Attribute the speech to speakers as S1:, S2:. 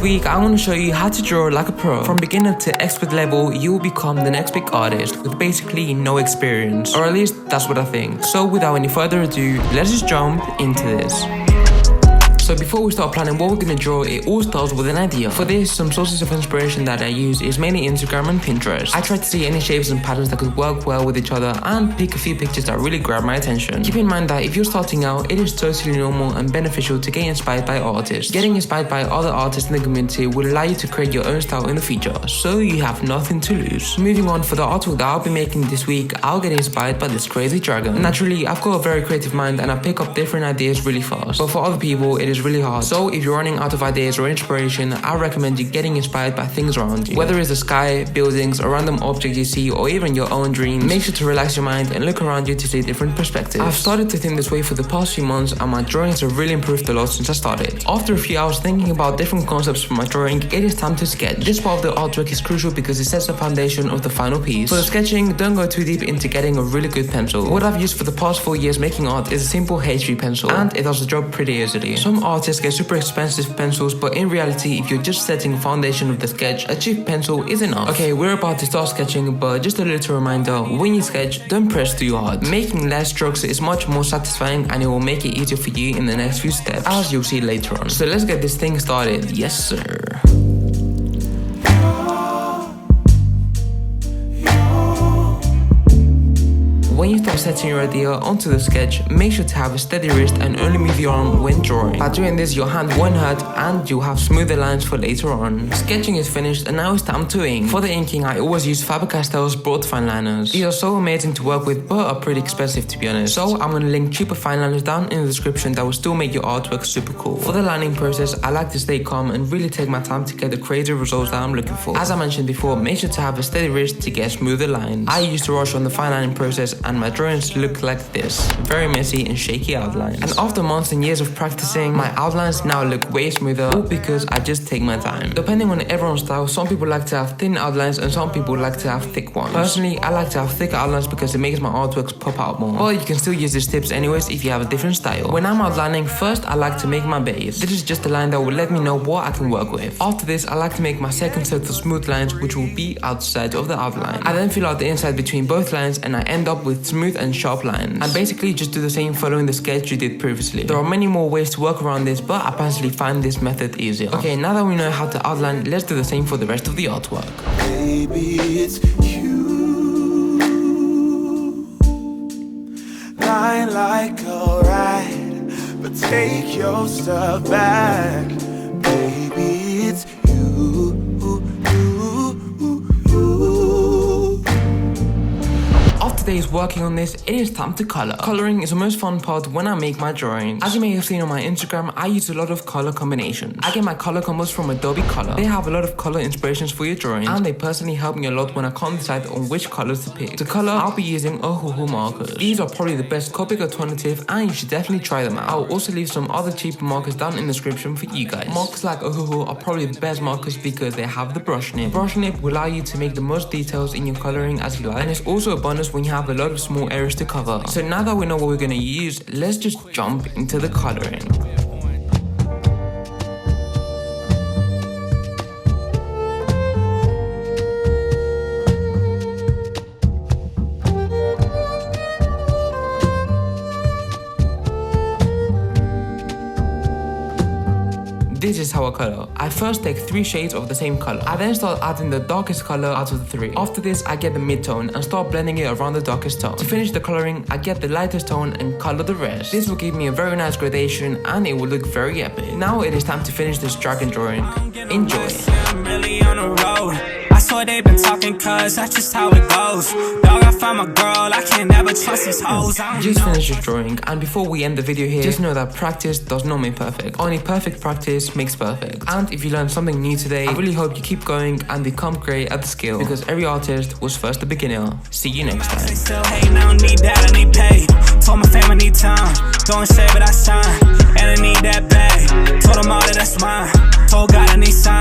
S1: week, I'm going to show you how to draw like a pro. From beginner to expert level, you will become the next big artist with basically no experience. Or at least that's what I think. So without any further ado, let's just jump into this. So before we start planning what we're going to draw, it all starts with an idea. For this, some sources of inspiration that I use is mainly Instagram and Pinterest. I try to see any shapes and patterns that could work well with each other and pick a few pictures that really grab my attention. Keep in mind that if you're starting out, it is totally normal and beneficial to get inspired by artists. Getting inspired by other artists in the community will allow you to create your own style in the future, so you have nothing to lose. Moving on, for the artwork that I'll be making this week, I'll get inspired by this crazy dragon. Naturally, I've got a very creative mind and I pick up different ideas really fast. But for other people, it is really hard. So if you're running out of ideas or inspiration, I recommend you getting inspired by things around you. Whether it's the sky, buildings, a random object you see, or even your own dreams, make sure to relax your mind and look around you to see different perspectives. I've started to think this way for the past few months and my drawings have really improved a lot since I started. After a few hours thinking about different concepts for my drawing, it is time to sketch. This part of the artwork is crucial because it sets the foundation of the final piece. For the sketching, don't go too deep into getting a really good pencil. What I've used for the past 4 years making art is a simple H3 pencil, and it does the job pretty easily. Some artists get super expensive pencils, but in reality, if you're just setting foundation of the sketch, a cheap pencil is enough. Okay, we're about to start sketching, but just a little reminder, when you sketch, don't press too hard. Making less strokes is much more satisfying and it will make it easier for you in the next few steps, as you'll see later on. So let's get this thing started. Yes, sir. When you start setting your idea onto the sketch, make sure to have a steady wrist and only move your arm when drawing. By doing this, your hand won't hurt and you'll have smoother lines for later on. Sketching is finished and now it's time to ink. For the inking, I always use Faber-Castell's broad fineliners. These are so amazing to work with but are pretty expensive to be honest. So I'm going to link cheaper fineliners down in the description that will still make your artwork super cool. For the lining process, I like to stay calm and really take my time to get the creative results that I'm looking for. As I mentioned before, make sure to have a steady wrist to get smoother lines. I used to rush on the finelining process and my drawings look like this, very messy and shaky outlines. And after months and years of practicing, my outlines now look way smoother, all because I just take my time. Depending on everyone's style, some people like to have thin outlines and some people like to have thick ones. Personally, I like to have thicker outlines because it makes my artworks pop out more. But you can still use these tips anyways if you have a different style. When I'm outlining, first I like to make my base. This is just a line that will let me know what I can work with. After this, I like to make my second set of smooth lines, which will be outside of the outline. I then fill out the inside between both lines and I end up with smooth and sharp lines. And basically just do the same following the sketch you did previously. There are many more ways to work around this, but I personally find this method easier. Okay, now that we know how to outline, let's do the same for the rest of the artwork.
S2: Baby, it's you. Lying like a ride, but take your stuff back. Baby, it's you.
S1: After days working on this, it is time to color. Coloring is the most fun part when I make my drawings. As you may have seen on my Instagram, I use a lot of color combinations. I get my color combos from Adobe Color. They have a lot of color inspirations for your drawings, and they personally help me a lot when I can't decide on which colors to pick. To color, I'll be using Ohuhu markers. These are probably the best Copic alternative and you should definitely try them out. I'll also leave some other cheaper markers down in the description for you guys. Markers like Ohuhu are probably the best markers because they have the brush nib. Brush nib will allow you to make the most details in your coloring as you like, and it's also a bonus when you have a lot of small areas to cover. So now that we know what we're gonna use, let's just jump into the coloring. This is how I color. I first take 3 shades of the same color. I then start adding the darkest color out of the 3. After this, I get the mid-tone and start blending it around the darkest tone. To finish the coloring, I get the lightest tone and color the rest. This will give me a very nice gradation and it will look very epic. Now it is time to finish this dragon drawing. Enjoy.
S3: I'm really on the road. I swear they've been talking cause that's just how it goes. Dog, I found my girl, I can't never trust these hoes.
S1: Just finished this drawing, and before we end the video here, just know that practice does not make perfect. Only perfect practice makes perfect. And if you learned something new today, I really hope you keep going and become great at the skill, because every artist was first a beginner. See you next time.
S3: They still hating, I don't need that, I need pay. Told my family I need time, don't shade but I shine. And I need that bag, told them all that that's mine. Told God I need sign.